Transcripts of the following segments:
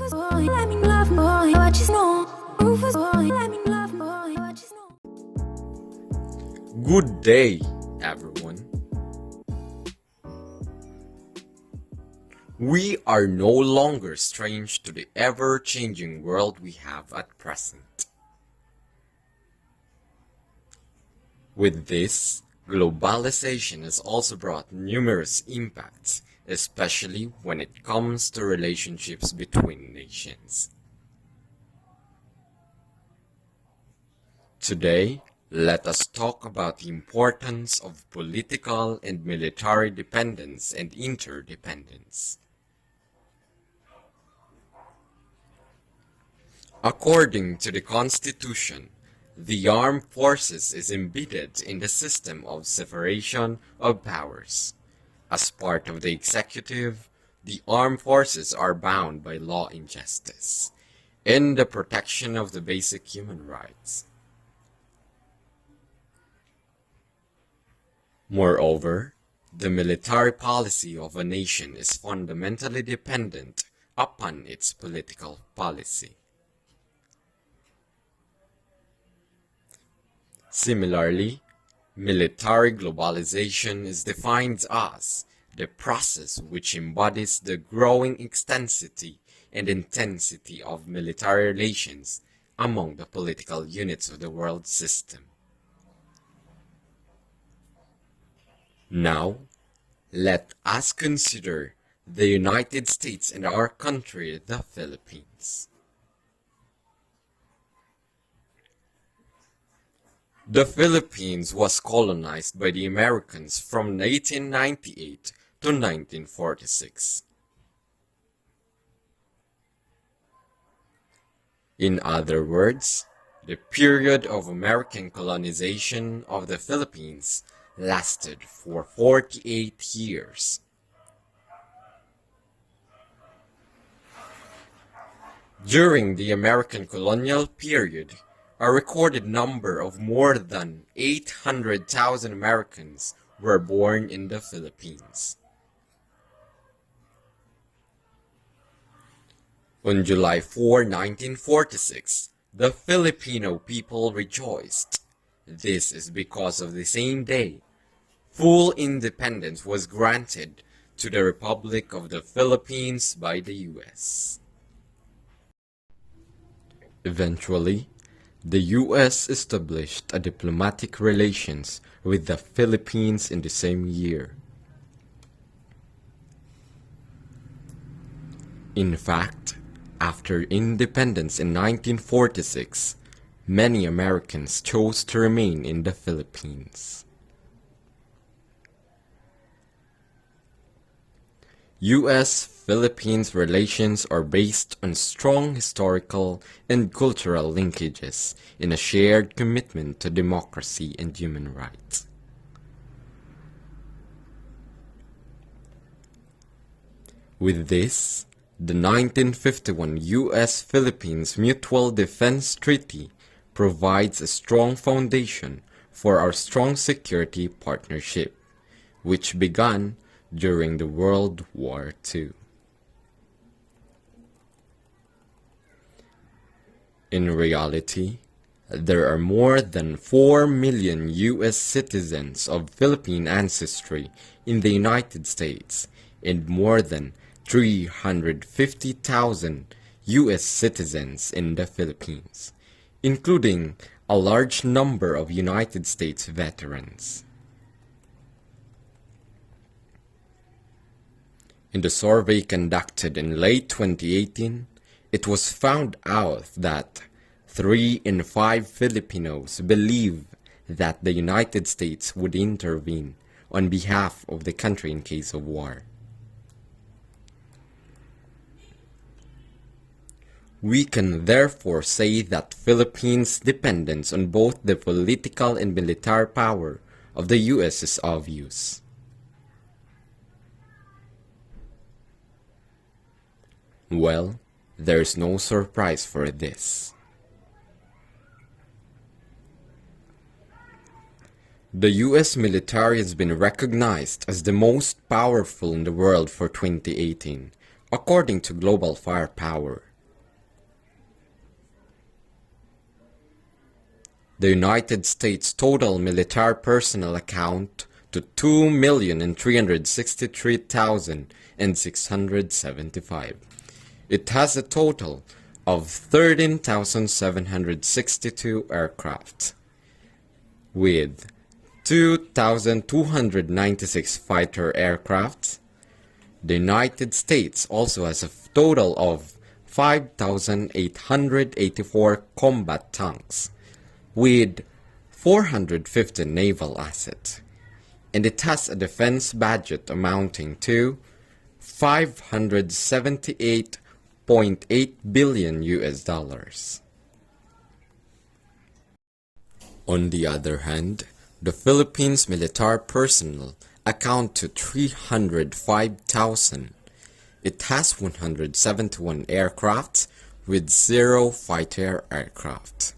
Good day, everyone. We are no longer strange to the ever-changing world we have at present. With this, globalization has also brought numerous impacts, especially when it comes to relationships between nations. Today, let us talk about the importance of political and military dependence and interdependence. According to the Constitution, the armed forces is embedded in the system of separation of powers. As part of the executive, the armed forces are bound by law and justice, and the protection of the basic human rights. Moreover, the military policy of a nation is fundamentally dependent upon its political policy. Similarly, military globalization is defined as the process which embodies the growing extensity and intensity of military relations among the political units of the world system. Now, let us consider the United States and our country, the Philippines. The Philippines was colonized by the Americans from 1898 to 1946. In other words, the period of American colonization of the Philippines lasted for 48 years. During the American colonial period, a recorded number of more than 800,000 Americans were born in the Philippines. On July 4, 1946, the Filipino people rejoiced. This is because of the same day, full independence was granted to the Republic of the Philippines by the U.S. Eventually, the U.S. established a diplomatic relations with the Philippines in the same year. In fact, after independence in 1946, many Americans chose to remain in the Philippines. U.S.-Philippines relations are based on strong historical and cultural linkages and a shared commitment to democracy and human rights. With this, the 1951 U.S.-Philippines Mutual Defense Treaty provides a strong foundation for our strong security partnership, which began during the World War II. In reality, there are more than 4 million U.S. citizens of Philippine ancestry in the United States and more than 350,000 U.S. citizens in the Philippines, including a large number of United States veterans. In the survey conducted in late 2018, it was found out that 3 in 5 Filipinos believe that the United States would intervene on behalf of the country in case of war. We can therefore say that Philippines' dependence on both the political and military power of the U.S. is obvious. Well, there is no surprise for this. The U.S. military has been recognized as the most powerful in the world for 2018, according to Global Firepower, The United States total military personnel account to 2,363,675. It has a total of 13,762 aircraft, with 2,296 fighter aircraft. The United States also has a total of 5,884 combat tanks, with 450 naval assets, and it has a defense budget amounting to 578.8 billion US dollars. On the other hand, the Philippines military personnel account to 305,000. It has 171 aircraft with 0 fighter aircraft.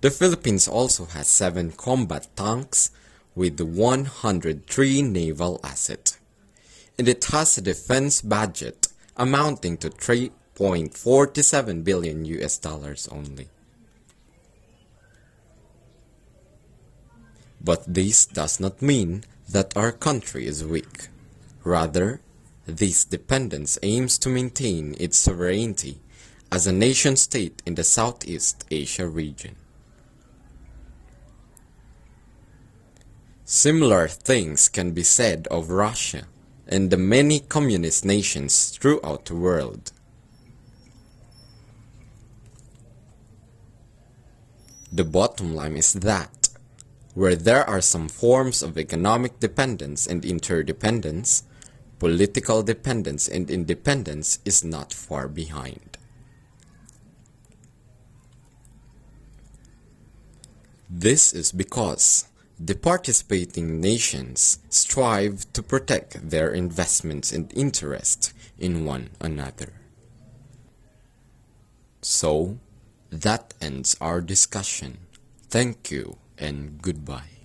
The Philippines also has 7 combat tanks with 103 naval assets, and it has a defense budget amounting to 3.47 billion US dollars only. But this does not mean that our country is weak. Rather, this dependence aims to maintain its sovereignty as a nation-state in the Southeast Asia region. Similar things can be said of Russia and the many communist nations throughout the world. The bottom line is that, where there are some forms of economic dependence and interdependence, political dependence and independence is not far behind. This is because the participating nations strive to protect their investments and interests in one another. So, that ends our discussion. Thank you and goodbye.